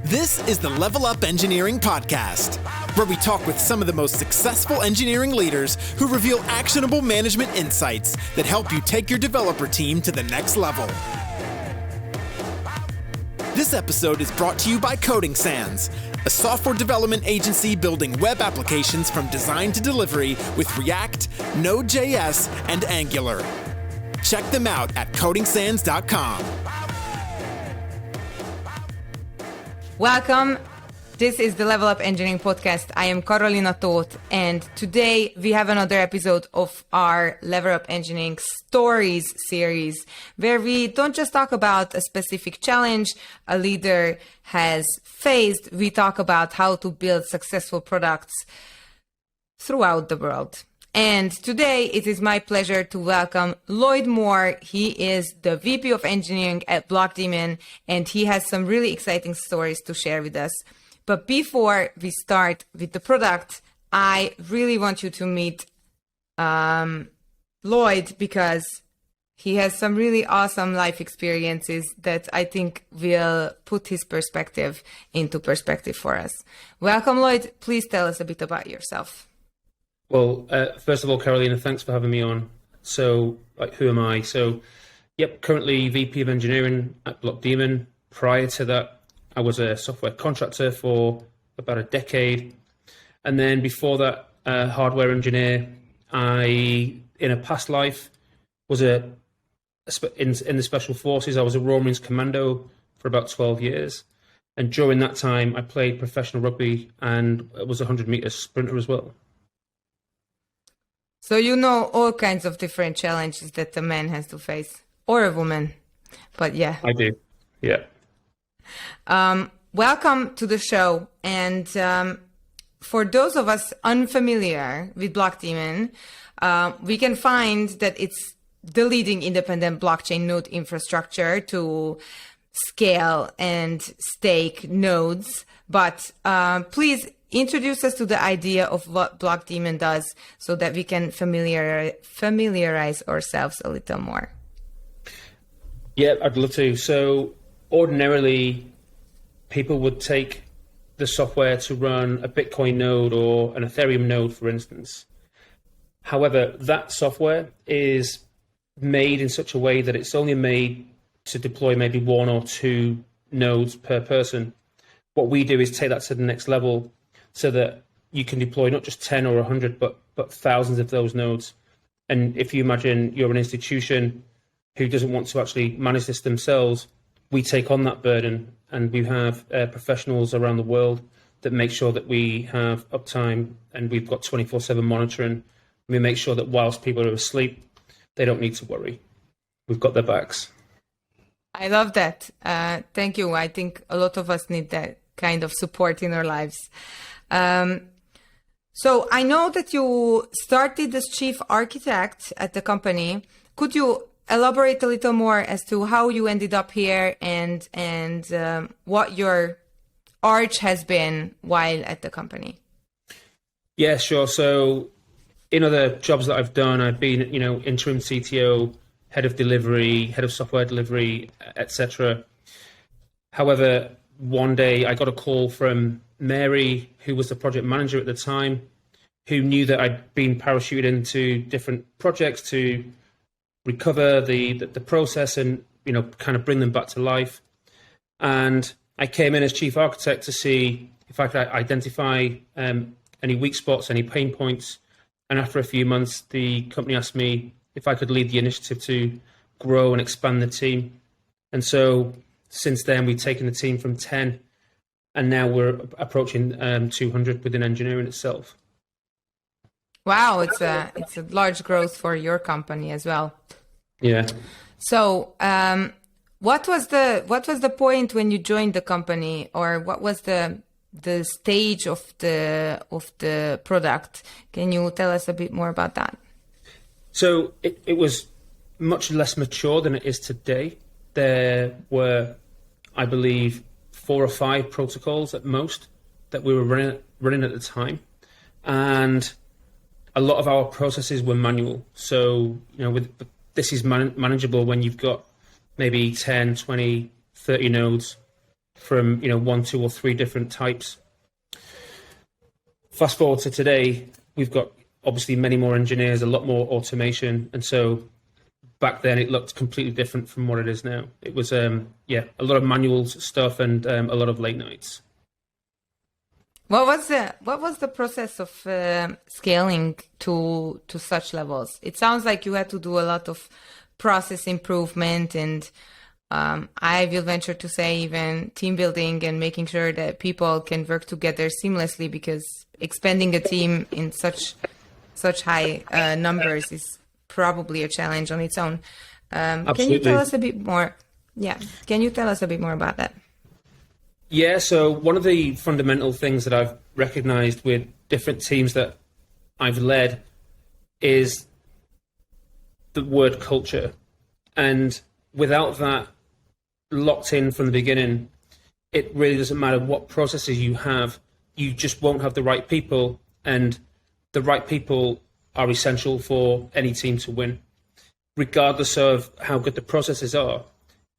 This is the Level Up Engineering Podcast, where we talk with some of the most successful engineering leaders who reveal actionable management insights that help you take your developer team to the next level. This episode is brought to you by Coding Sans, a software development agency building web applications from design to delivery with React, Node.js, and Angular. Check them out at codingsans.com. Welcome. This is the Level Up Engineering Podcast. I am Carolina Toth, and today we have another episode of our Level Up Engineering Stories series, where we don't just talk about a specific challenge a leader has faced. We talk about how to build successful products throughout the world. And today it is my pleasure to welcome Lloyd Moore. He is the VP of Engineering at Blockdaemon, and he has some really exciting stories to share with us. But before we start with the product, I really want you to meet Lloyd, because he has some really awesome life experiences that I think will put his perspective into perspective for us. Welcome, Lloyd. Please tell us a bit about yourself. Well, first of all, Carolina, thanks for having me on. So, who am I? So, currently VP of Engineering at Blockdaemon. Prior to that, I was a software contractor for about a decade. And then before that, a hardware engineer. I, in a past life, was in the Special Forces. I was a Royal Marines Commando for about 12 years. And during that time, I played professional rugby and was a 100-meter sprinter as well. So you know all kinds of different challenges that a man has to face, or a woman, but yeah. I do, yeah. Welcome to the show. And for those of us unfamiliar with Blockdaemon, we can find that it's the leading independent blockchain node infrastructure to scale and stake nodes. But please introduce us to the idea of what Blockdaemon does so that we can familiarize ourselves a little more. Yeah, I'd love to. So ordinarily, people would take the software to run a Bitcoin node or an Ethereum node, for instance. However, that software is made in such a way that it's only made to deploy maybe one or two nodes per person. What we do is take that to the next level so that you can deploy not just 10 or 100, but thousands of those nodes. And if you imagine you're an institution who doesn't want to actually manage this themselves, we take on that burden, and we have professionals around the world that make sure that we have uptime, and we've got 24/7 monitoring. We make sure that whilst people are asleep, they don't need to worry. We've got their backs. I love that. Thank you. I think a lot of us need that kind of support in our lives. So I know that you started as chief architect at the company. Could you elaborate a little more as to how you ended up here and what your arch has been while at the company? Yeah, sure. So in other jobs that I've done, I've been, interim CTO, head of delivery, head of software delivery, etc. However, one day I got a call from Mary, who was the project manager at the time, who knew that I'd been parachuted into different projects to recover the process and, kind of bring them back to life. And I came in as chief architect to see if I could identify any weak spots, any pain points. And after a few months, the company asked me if I could lead the initiative to grow and expand the team. And so since then, we've taken the team from 10, and now we're approaching 200 within engineering itself. Wow, it's a large growth for your company as well. Yeah. So, what was the point when you joined the company, or what was the stage of the product? Can you tell us a bit more about that? So it was much less mature than it is today. There were, I believe, 4 or 5 protocols at most that we were running at the time, and a lot of our processes were manual. So this is manageable when you've got maybe 10, 20, 30 nodes. from, one, two, or three different types. Fast forward to today, we've got obviously many more engineers, a lot more automation, and so back then it looked completely different from what it is now. It was a lot of manual stuff and a lot of late nights. What was the process of scaling to such levels? It sounds like you had to do a lot of process improvement and I will venture to say even team building and making sure that people can work together seamlessly, because expanding a team in such high numbers is probably a challenge on its own. Can you tell us a bit more? Yeah, can you tell us a bit more about that? Yeah, so one of the fundamental things that I've recognized with different teams that I've led is the word culture. And without that locked in from the beginning, it really doesn't matter what processes you have, you just won't have the right people, and the right people are essential for any team to win. Regardless of how good the processes are,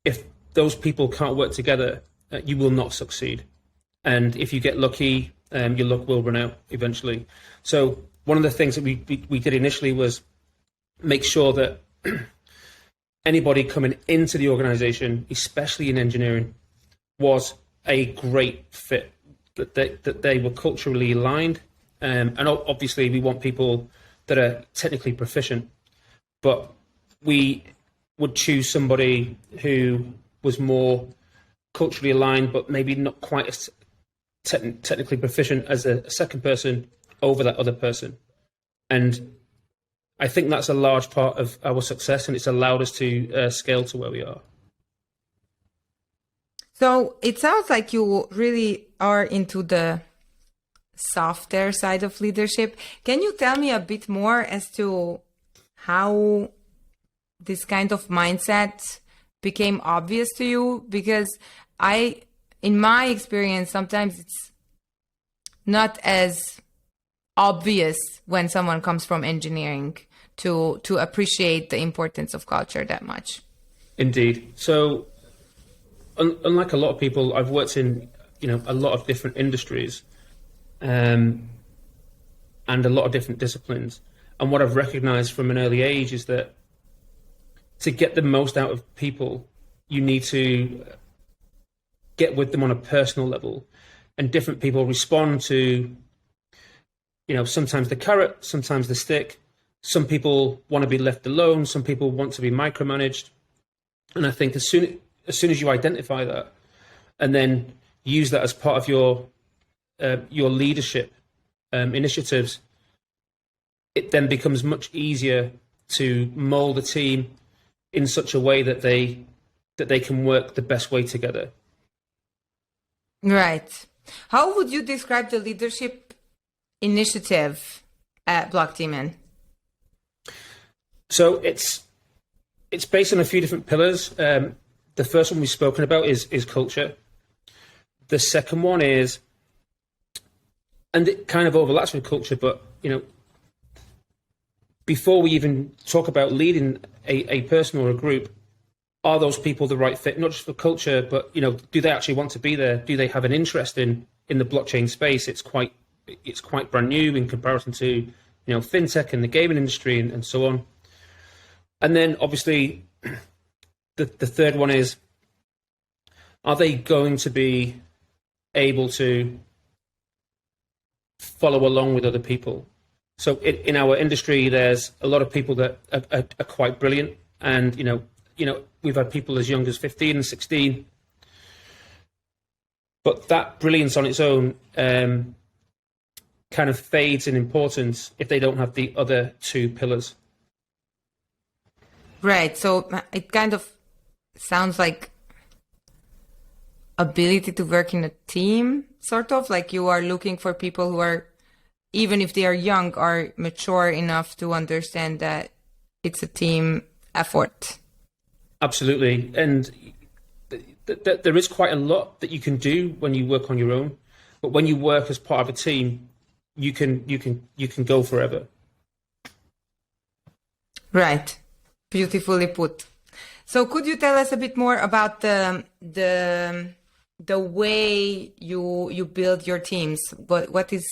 if those people can't work together, you will not succeed. And if you get lucky, your luck will run out eventually. So one of the things that we did initially was make sure that anybody coming into the organization, especially in engineering, was a great fit, that they were culturally aligned. And obviously we want people that are technically proficient, but we would choose somebody who was more culturally aligned, but maybe not quite as technically proficient as a second person over that other person. And I think that's a large part of our success, and it's allowed us to scale to where we are. So it sounds like you really are into the softer side of leadership. Can you tell me a bit more as to how this kind of mindset became obvious to you? Because in my experience, sometimes it's not as obvious when someone comes from engineering to appreciate the importance of culture that much. Indeed. So unlike a lot of people, I've worked in a lot of different industries and a lot of different disciplines. And what I've recognized from an early age is that to get the most out of people, you need to get with them on a personal level. And different people respond to, sometimes the carrot, sometimes the stick. Some people want to be left alone. Some people want to be micromanaged. And I think as soon as you identify that and then use that as part of your leadership initiatives, it then becomes much easier to mold a team in such a way that they can work the best way together. Right. How would you describe the leadership initiative at Blockdaemon? So it's based on a few different pillars. The first one we've spoken about is culture. The second one is, and it kind of overlaps with culture, but before we even talk about leading a person or a group, are those people the right fit? Not just for culture, but do they actually want to be there? Do they have an interest in the blockchain space? It's quite brand new in comparison to fintech and the gaming industry and so on. And then obviously the third one is, are they going to be able to follow along with other people? So in our industry, there's a lot of people that are quite brilliant, and we've had people as young as 15 and 16, but that brilliance on its own kind of fades in importance if they don't have the other two pillars. Right. So it kind of sounds like ability to work in a team, sort of like you are looking for people who are, even if they are young, are mature enough to understand that it's a team effort. Absolutely. And there is quite a lot that you can do when you work on your own, but when you work as part of a team, you can go forever. Right. Beautifully put. So could you tell us a bit more about the the way you build your teams? What is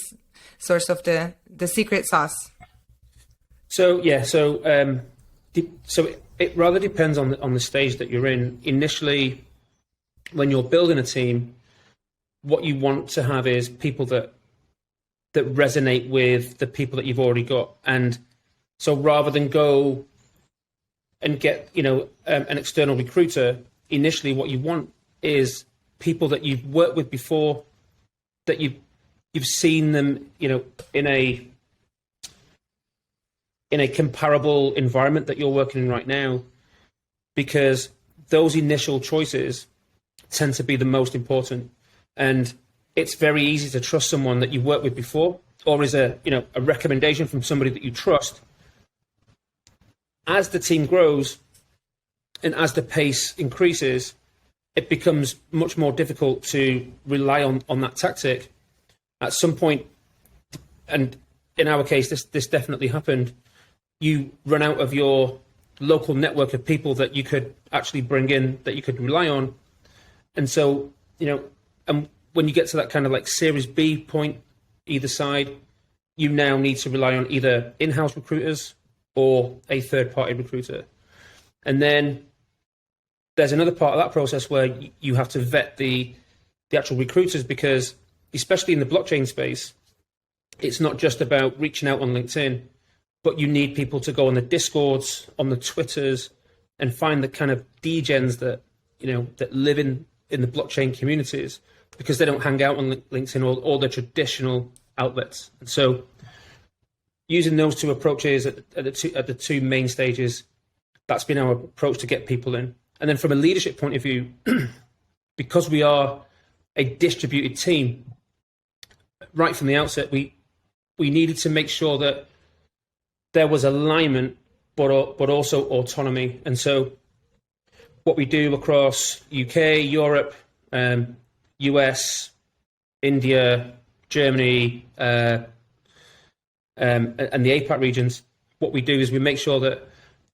source of the secret sauce? So it rather depends on the stage that you're in. Initially, when you're building a team, what you want to have is people that resonate with the people that you've already got. And so rather than go and get an external recruiter, initially what you want is people that you've worked with before, that you've seen them in a comparable environment that you're working in right now, because those initial choices tend to be the most important. And it's very easy to trust someone that you've worked with before, or is a recommendation from somebody that you trust. As the team grows and as the pace increases, it becomes much more difficult to rely on that tactic. At some point, and in our case, this definitely happened, you run out of your local network of people that you could actually bring in, that you could rely on. And so, and when you get to that kind of like Series B point, either side, you now need to rely on either in-house recruiters or a third-party recruiter. And then there's another part of that process where you have to vet the actual recruiters, because especially in the blockchain space, it's not just about reaching out on LinkedIn, but you need people to go on the Discords, on the Twitters, and find the kind of degens that that live in the blockchain communities, because they don't hang out on LinkedIn or the traditional outlets. And so, using those two approaches at the two main stages, that's been our approach to get people in. And then from a leadership point of view, because we are a distributed team, right from the outset, we needed to make sure that there was alignment, but also autonomy. And so what we do across UK, Europe, US, India, Germany, and the APAC regions, what we do is we make sure that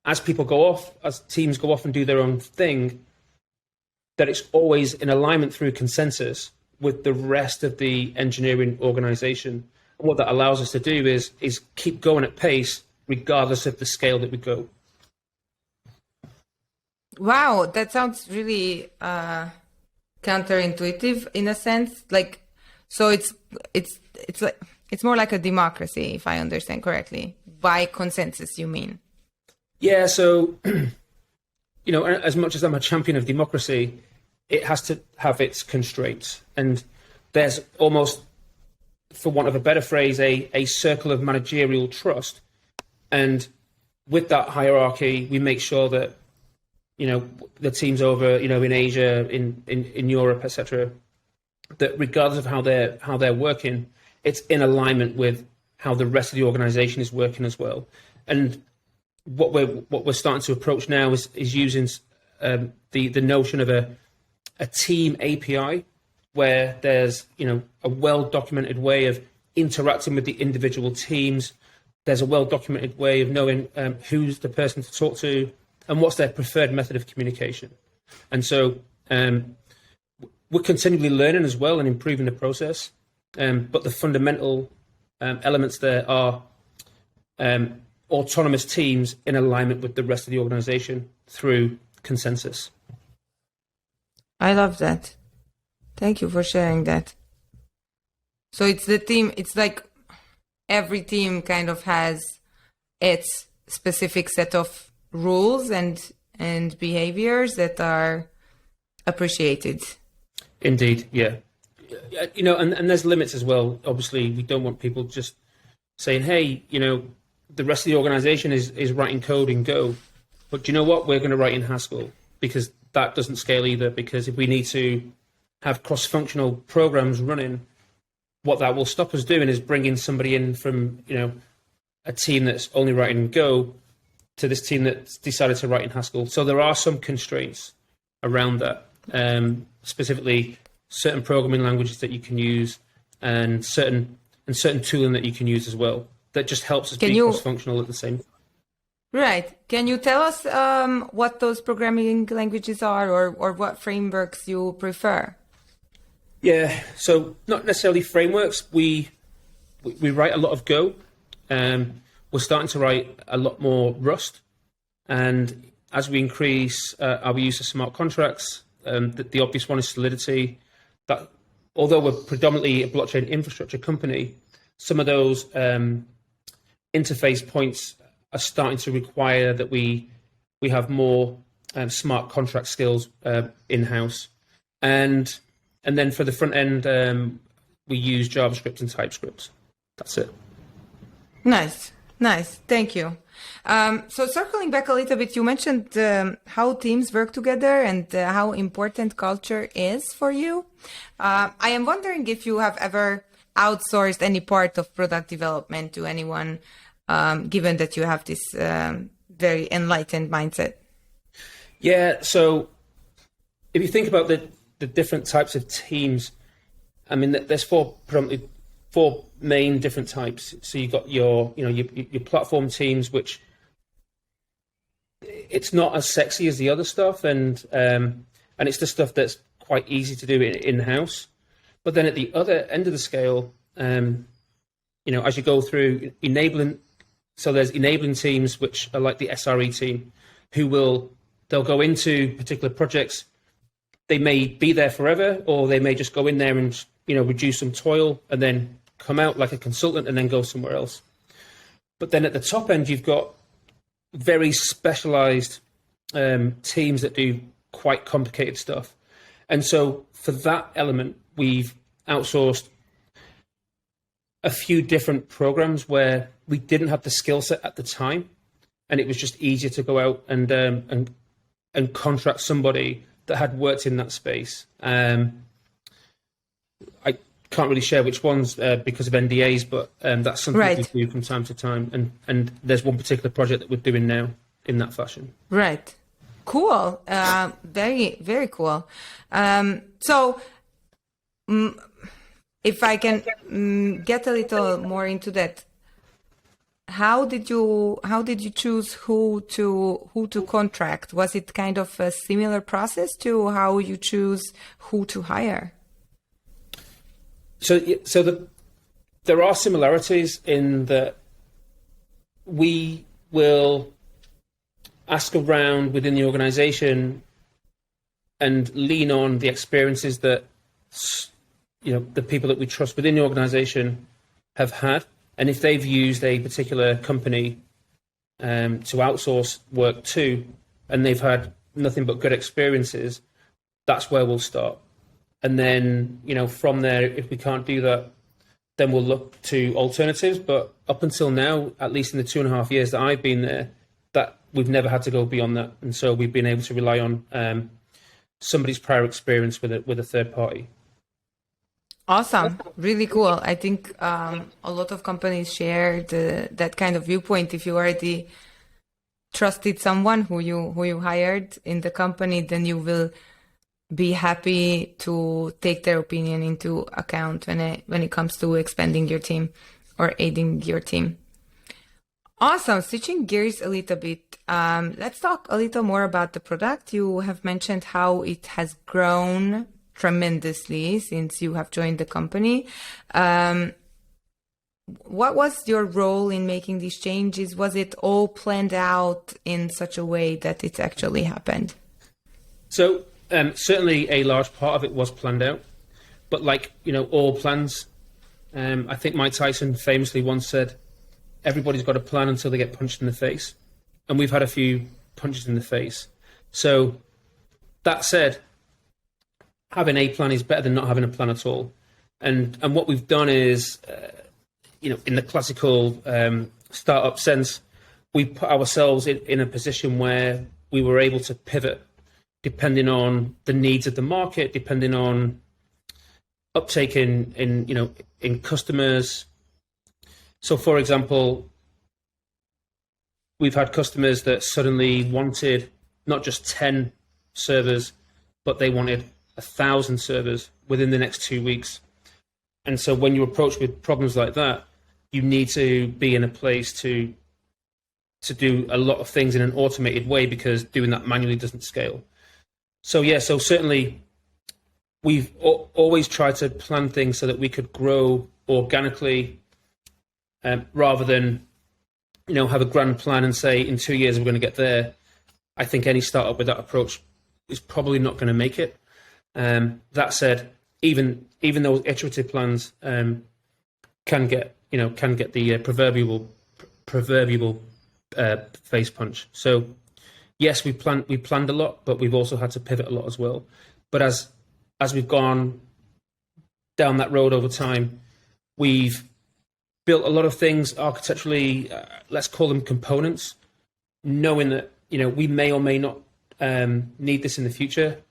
as people go off, as teams go off and do their own thing, that it's always in alignment through consensus with the rest of the engineering organization. And what that allows us to do is keep going at pace, regardless of the scale that we go. Wow, that sounds really counterintuitive in a sense. Like, so it's more like a democracy, if I understand correctly. By consensus, you mean? Yeah. So, as much as I'm a champion of democracy, it has to have its constraints, and there's almost, for want of a better phrase, a circle of managerial trust. And with that hierarchy, we make sure that the teams over in Asia, in Europe, etc., that regardless of how they're working, it's in alignment with how the rest of the organization is working as well. And what we're starting to approach now is using the notion of a team API, where there's a well-documented way of interacting with the individual teams. There's a well-documented way of knowing who's the person to talk to and what's their preferred method of communication. And so we're continually learning as well and improving the process. But the fundamental elements there are autonomous teams in alignment with the rest of the organization through consensus. I love that. Thank you for sharing that. So it's the team, it's like every team kind of has its specific set of rules and behaviors that are appreciated. Indeed, yeah. And there's limits as well. Obviously, we don't want people just saying, hey, the rest of the organization is writing code in Go, but do you know what? We're going to write in Haskell, because that doesn't scale either. Because if we need to have cross-functional programs running, what that will stop us doing is bringing somebody in from, a team that's only writing in Go to this team that's decided to write in Haskell. So there are some constraints around that, specifically certain programming languages that you can use and certain tooling that you can use as well. That just helps us be cross-functional at the same time. Right. Can you tell us what those programming languages are, or what frameworks you prefer? Yeah, so not necessarily frameworks. We write a lot of Go. We're starting to write a lot more Rust, and as we increase our use of smart contracts, the obvious one is Solidity. That although we're predominantly a blockchain infrastructure company, some of those interface points are starting to require that we have more smart contract skills in-house. And then for the front end, we use JavaScript and TypeScript. That's it. Nice. Thank you. So circling back a little bit, you mentioned how teams work together and how important culture is for you. I am wondering if you have ever outsourced any part of product development to anyone, given that you have this very enlightened mindset. Yeah, so if you think about the different types of teams, I mean, there's predominantly four main different types. So you've got your platform teams, which it's not as sexy as the other stuff, and it's the stuff that's quite easy to do in-house. But then at the other end of the scale, as you go through enabling, so there's enabling teams, which are like the SRE team, they'll go into particular projects. They may be there forever, or they may just go in there and reduce some toil and then come out like a consultant and then go somewhere else. But then at the top end, you've got very specialized teams that do quite complicated stuff. And so for that element, we've outsourced a few different programs where we didn't have the skill set at the time, and it was just easier to go out and contract somebody that had worked in that space. I can't really share which ones because of NDAs, but that's something right. we do from time to time. And there's one particular project that we're doing now in that fashion. Right. Cool. Very, very cool. So if I can get a little more into that, how did you choose who to contract? Was it kind of a similar process to how you choose who to hire? So there are similarities in that we will ask around within the organization and lean on the experiences that the people that we trust within the organization have had. And if they've used a particular company to outsource work to, and they've had nothing but good experiences, that's where we'll start. And then, from there, if we can't do that, then we'll look to alternatives. But up until now, at least in the 2.5 years that I've been there, that we've never had to go beyond that. And so we've been able to rely on somebody's prior experience with a third party. Awesome. Really cool. I think a lot of companies share that kind of viewpoint. If you already trusted someone who you hired in the company, then you will be happy to take their opinion into account when it comes to expanding your team or aiding your team. Awesome. Switching gears a little bit, let's talk a little more about the product. You have mentioned how it has grown tremendously since you have joined the company. What was your role in making these changes? Was it all planned out in such a way that it actually happened? So certainly a large part of it was planned out, but like, all plans, I think Mike Tyson famously once said, everybody's got a plan until they get punched in the face. And we've had a few punches in the face. So that said, having a plan is better than not having a plan at all. And what we've done is, in the classical startup sense, we put ourselves in a position where we were able to pivot depending on the needs of the market, depending on uptake in customers. So, for example, we've had customers that suddenly wanted not just 10 servers, but they wanted 1,000 servers within the next 2 weeks. And so when you're approached with problems like that, you need to be in a place to do a lot of things in an automated way, because doing that manually doesn't scale. So certainly we've always tried to plan things so that we could grow organically, rather than have a grand plan and say in 2 years we're going to get there. I think any startup with that approach is probably not going to make it. That said, even those iterative plans can get the proverbial face punch. So yes, we planned a lot, but we've also had to pivot a lot as well. But as we've gone down that road over time, we've built a lot of things architecturally, let's call them components, knowing that we may or may not need this in the future,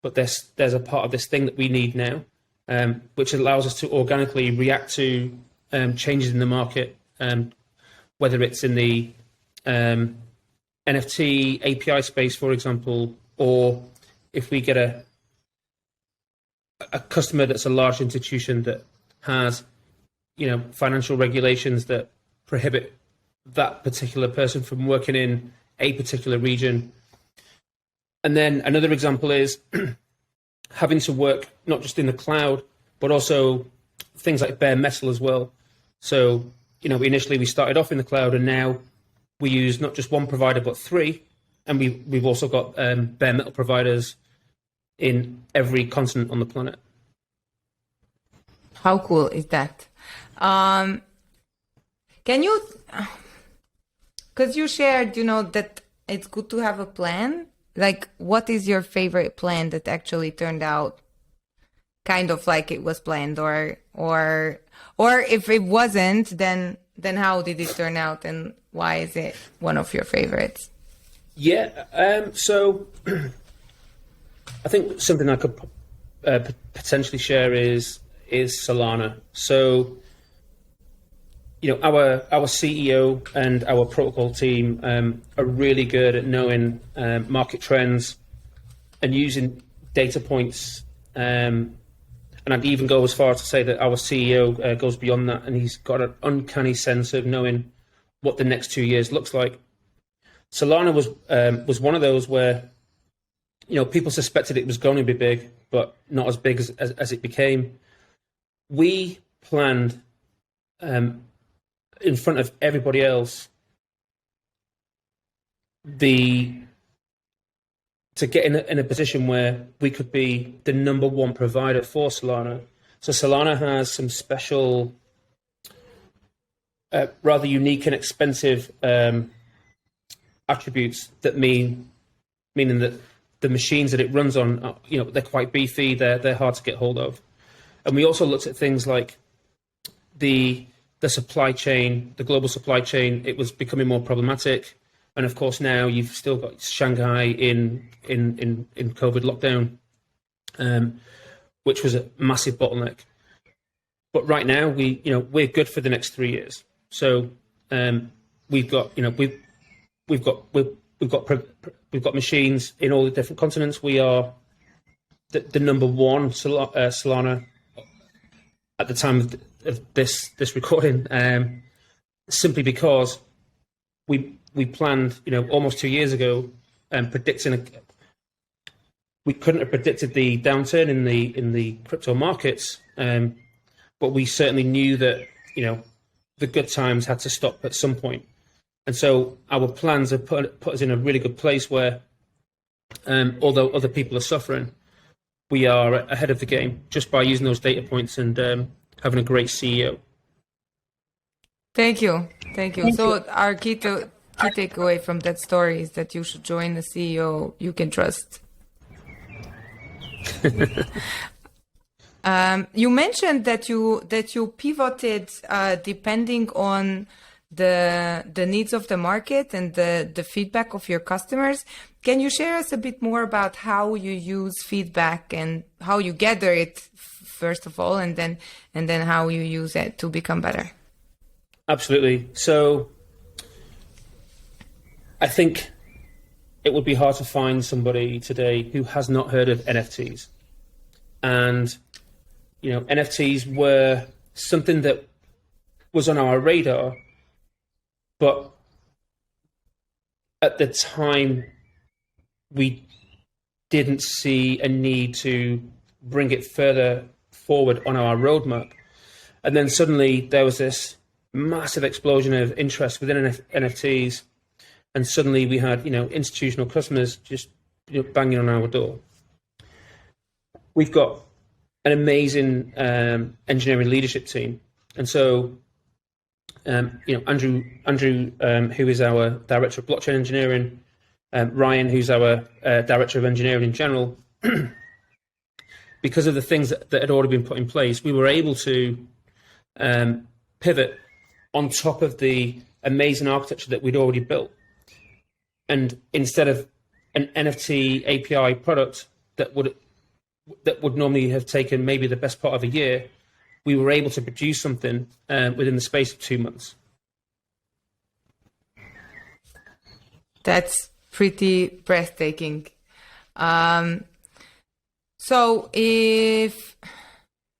but there's a part of this thing that we need now, which allows us to organically react to changes in the market, whether it's in the NFT API space, for example, or if we get a customer that's a large institution that has financial regulations that prohibit that particular person from working in a particular region. And then another example is having to work not just in the cloud, but also things like bare metal as well. So, initially we started off in the cloud, and now we use not just one provider, but three. And we've also got bare metal providers in every continent on the planet. How cool is that? Can you, because you shared, that it's good to have a plan. Like, what is your favorite plan that actually turned out kind of like it was planned, or if it wasn't, then how did it turn out, and why is it one of your favorites? Yeah. So I think something I could potentially share is Solana. So, our CEO and our protocol team are really good at knowing market trends and using data points. And I'd even go as far as to say that our CEO goes beyond that, and he's got an uncanny sense of knowing what the next 2 years looks like. Solana was one of those where people suspected it was going to be big, but not as big as it became. We planned in front of everybody else to get in a position where we could be the number one provider for Solana. So Solana has some special, rather unique and expensive attributes that meaning that the machines that it runs on, they're quite beefy, they're hard to get hold of. And we also looked at things like the supply chain, the global supply chain. It was becoming more problematic. And of course, now you've still got Shanghai in COVID lockdown, which was a massive bottleneck. But right now, we're good for the next 3 years. So we've got machines in all the different continents. We are the number one Solana at the time of this recording, simply because we planned, almost 2 years ago, predicting we couldn't have predicted the downturn in the crypto markets, but we certainly knew that the good times had to stop at some point, and so our plans have put us in a really good place where, although other people are suffering, we are ahead of the game just by using those data points and having a great CEO. Thank you. So our key takeaway from that story is that you should join a CEO you can trust. You mentioned that you pivoted depending on the needs of the market and the feedback of your customers. Can you share us a bit more about how you use feedback and how you gather it, first of all, and then how you use it to become better? Absolutely. So I think it would be hard to find somebody today who has not heard of NFTs. And, NFTs were something that was on our radar, but at the time we didn't see a need to bring it further forward on our roadmap. And then suddenly there was this massive explosion of interest within NFTs, and suddenly we had institutional customers just banging on our door. We've got an amazing engineering leadership team, and so Andrew, who is our director of blockchain engineering, Ryan, who's our director of engineering in general. Because of the things that had already been put in place, we were able to pivot on top of the amazing architecture that we'd already built. And instead of an NFT API product that would normally have taken maybe the best part of a year, we were able to produce something within the space of 2 months. That's pretty breathtaking. So if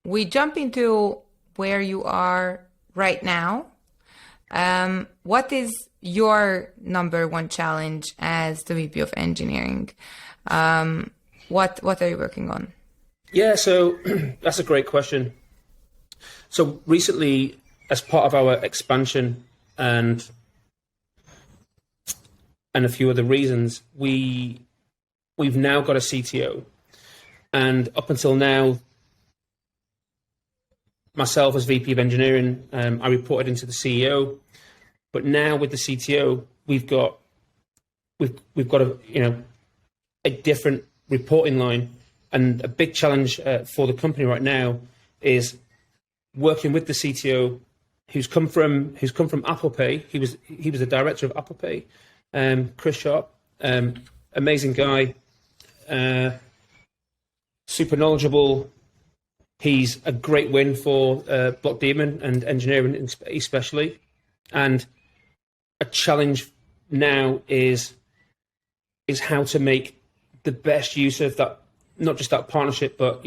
we jump into where you are right now, what is your number one challenge as the VP of engineering? What are you working on? Yeah, so that's a great question. So recently, as part of our expansion and a few other reasons, we've now got a CTO. And up until now, myself as VP of engineering, I reported into the CEO. But now with the CTO, we've got a different reporting line, and a big challenge for the company right now is working with the CTO, who's come from Apple Pay. He was the director of Apple Pay, Chris Sharp, amazing guy, super knowledgeable. He's a great win for Blockdaemon and engineering especially. And a challenge now is how to make the best use of that, not just that partnership, but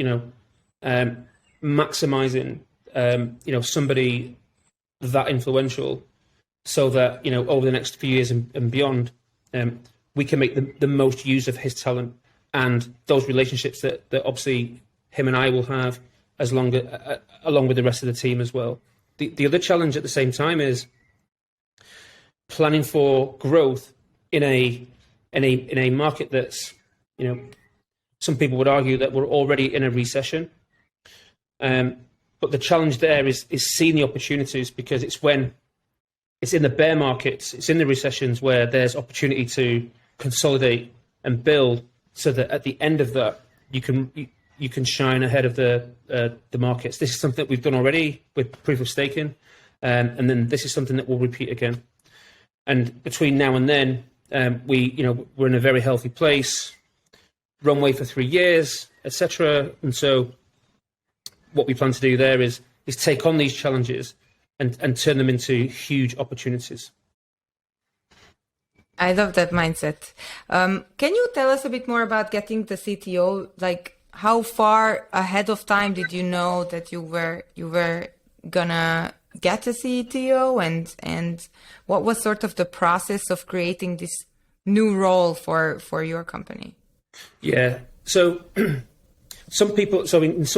maximizing somebody that influential, so that over the next few years and beyond, we can make the most use of his talent and those relationships that obviously him and I will have, along with the rest of the team as well. The other challenge at the same time is planning for growth in a market that's, some people would argue that we're already in a recession. But the challenge there is seeing the opportunities, because it's in the bear markets, it's in the recessions where there's opportunity to consolidate and build, so that at the end of that you can shine ahead of the markets. This is something that we've done already with proof of staking, and then this is something that we'll repeat again. And between now and then, we're in a very healthy place, runway for 3 years, etc. And so what we plan to do there is take on these challenges and turn them into huge opportunities. I love that mindset. Can you tell us a bit more about getting the CTO? Like, how far ahead of time did you know that you were gonna get a CTO, and what was sort of the process of creating this new role for your company? Yeah, so in some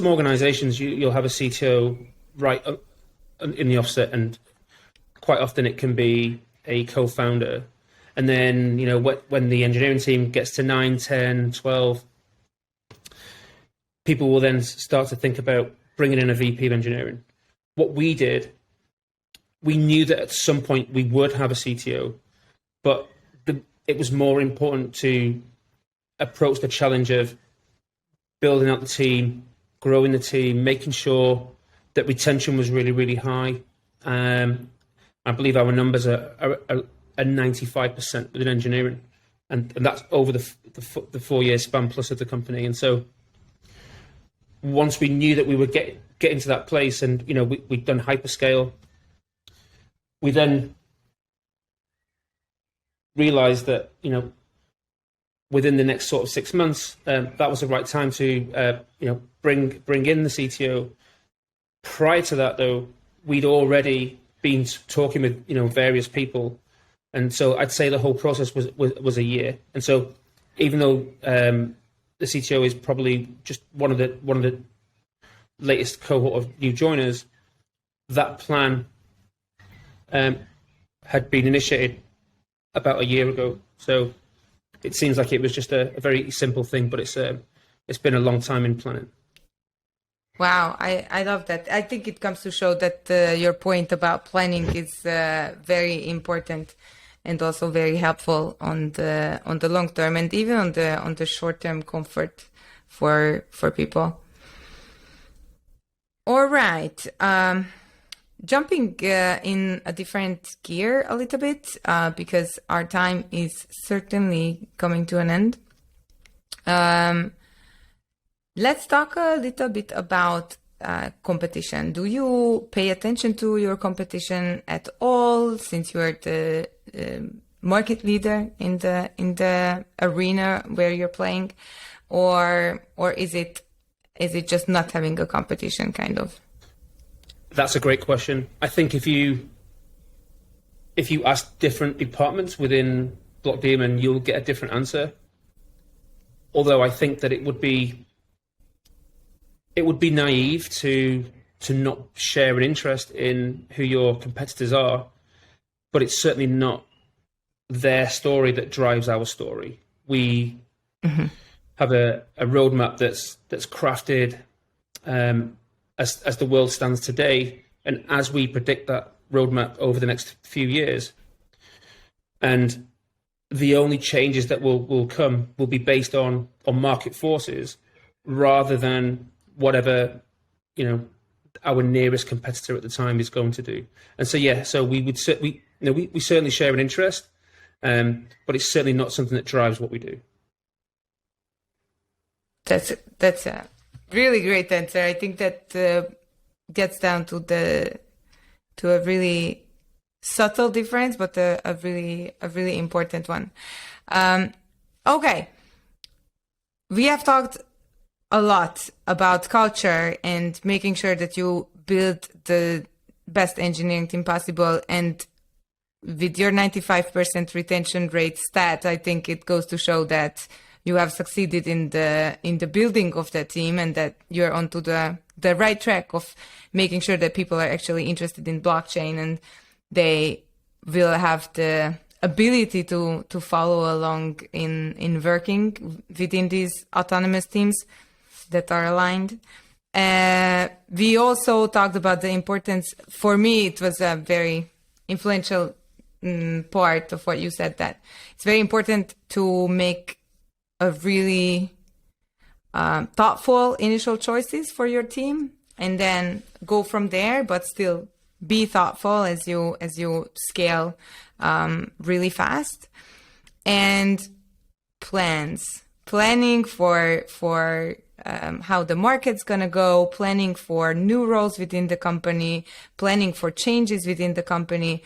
organizations you'll have a CTO right in the offset, and quite often it can be a co-founder. And then, when the engineering team gets to 9, 10, 12, people will then start to think about bringing in a VP of engineering. What we did, we knew that at some point we would have a CTO, but it was more important to approach the challenge of building out the team, growing the team, making sure that retention was really, really high. I believe our numbers are 95% within engineering, and that's over the 4-year span plus of the company. And so once we knew that we would get into that place, and we'd done hyperscale, we then realized that within the next sort of 6 months, that was the right time to bring in the CTO. Prior to that, though, we'd already been talking with various people. And so I'd say the whole process was a year. And so even though the the CTO is probably just one of the latest cohort of new joiners, that plan had been initiated about a year ago. So it seems like it was just a very simple thing, but it's been a long time in planning. Wow, I love that. I think it comes to show that your point about planning is very important and also very helpful on the long term and even on the short term comfort for people. All right. Jumping in a different gear a little bit because our time is certainly coming to an end. Let's talk a little bit about competition. Do you pay attention to your competition at all, since you are the market leader in the arena where you're playing, or is it just not having a competition kind of? That's a great question. I think if you ask different departments within Blockdaemon, you'll get a different answer. Although I think that it would be naive to not share an interest in who your competitors are, but it's certainly not their story that drives our story. We have a roadmap that's crafted as the world stands today, and as we predict that roadmap over the next few years. And the only changes that will come will be based on market forces rather than whatever, our nearest competitor at the time is going to do. And so, we certainly share an interest, but it's certainly not something that drives what we do. That's a really great answer. I think that gets down to a really subtle difference, but a really important one. Okay, we have talked a lot about culture and making sure that you build the best engineering team possible. And with your 95% retention rate stat, I think it goes to show that you have succeeded in the building of that team and that you're onto the right track of making sure that people are actually interested in blockchain and they will have the ability to follow along in working within these autonomous teams that are aligned. We also talked about the importance. For me, it was a very influential part of what you said, that it's very important to make a really thoughtful initial choices for your team and then go from there, but still be thoughtful as you scale really fast. And planning for how the market's gonna go, planning for new roles within the company, planning for changes within the company.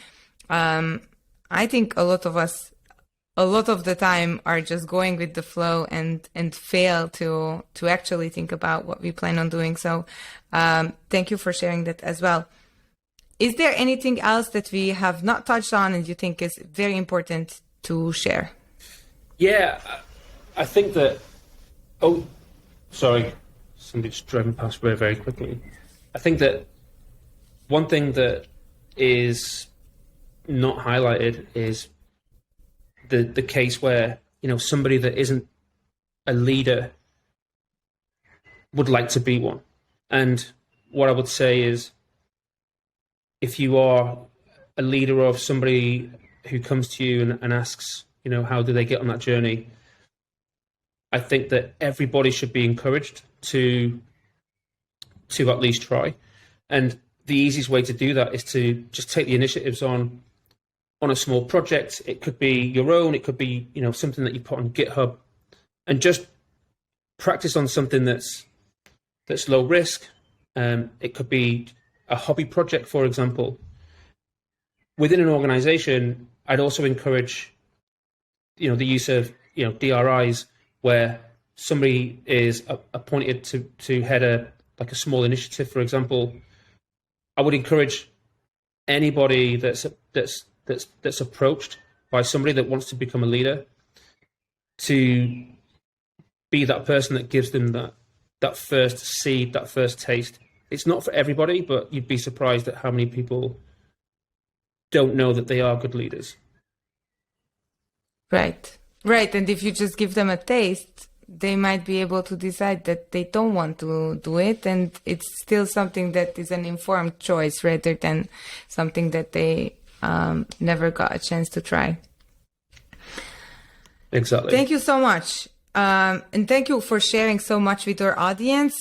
I think a lot of the time are just going with the flow and fail to actually think about what we plan on doing. So thank you for sharing that as well. Is there anything else that we have not touched on and you think is very important to share? Yeah, I think that... Oh, sorry. Somebody just driving past very, very quickly. I think that one thing that is not highlighted is the case where, somebody that isn't a leader would like to be one. And what I would say is, if you are a leader of somebody who comes to you and asks, how do they get on that journey? I think that everybody should be encouraged to at least try. And the easiest way to do that is to just take the initiatives on a small project. It could be your own, it could be, something that you put on GitHub, and just practice on something that's low risk. It could be a hobby project, for example. Within an organization, I'd also encourage, the use of, DRIs, where somebody is appointed to head a small initiative, for example. I would encourage anybody that's approached by somebody that wants to become a leader to be that person that gives them that first seed, that first taste. It's not for everybody, but you'd be surprised at how many people don't know that they are good leaders. Right. And if you just give them a taste, they might be able to decide that they don't want to do it. And it's still something that is an informed choice rather than something that they never got a chance to try. Exactly. Thank you so much. And thank you for sharing so much with our audience.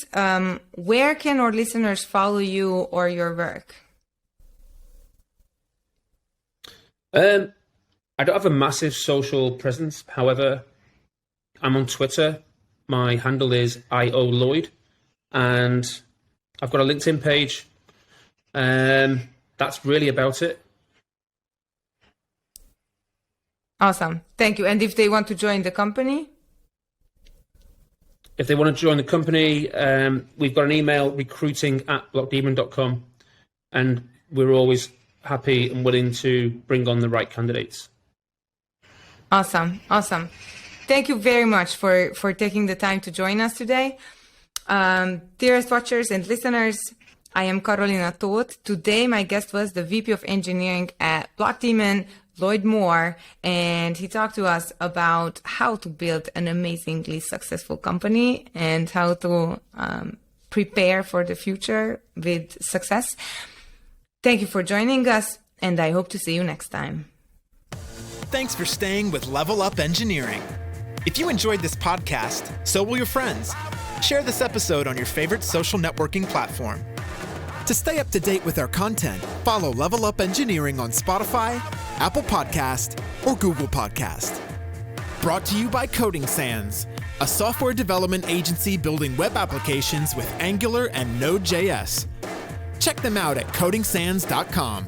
Where can our listeners follow you or your work? I don't have a massive social presence. However, I'm on Twitter. My handle is IOLloyd. And I've got a LinkedIn page. That's really about it. Awesome. Thank you. And if they want to join the company? If they want to join the company, we've got an email, recruiting@blockdaemon.com. And we're always happy and willing to bring on the right candidates. Awesome. Thank you very much for taking the time to join us today. Dearest watchers and listeners, I am Carolina Toth. Today, my guest was the VP of Engineering at Blockdaemon, Lloyd Moore, and he talked to us about how to build an amazingly successful company and how to prepare for the future with success. Thank you for joining us, and I hope to see you next time. Thanks for staying with Level Up Engineering. If you enjoyed this podcast, so will your friends. Share this episode on your favorite social networking platform. To stay up to date with our content, follow Level Up Engineering on Spotify, Apple Podcast, or Google Podcast. Brought to you by Coding Sans, a software development agency building web applications with Angular and Node.js. Check them out at codingsans.com.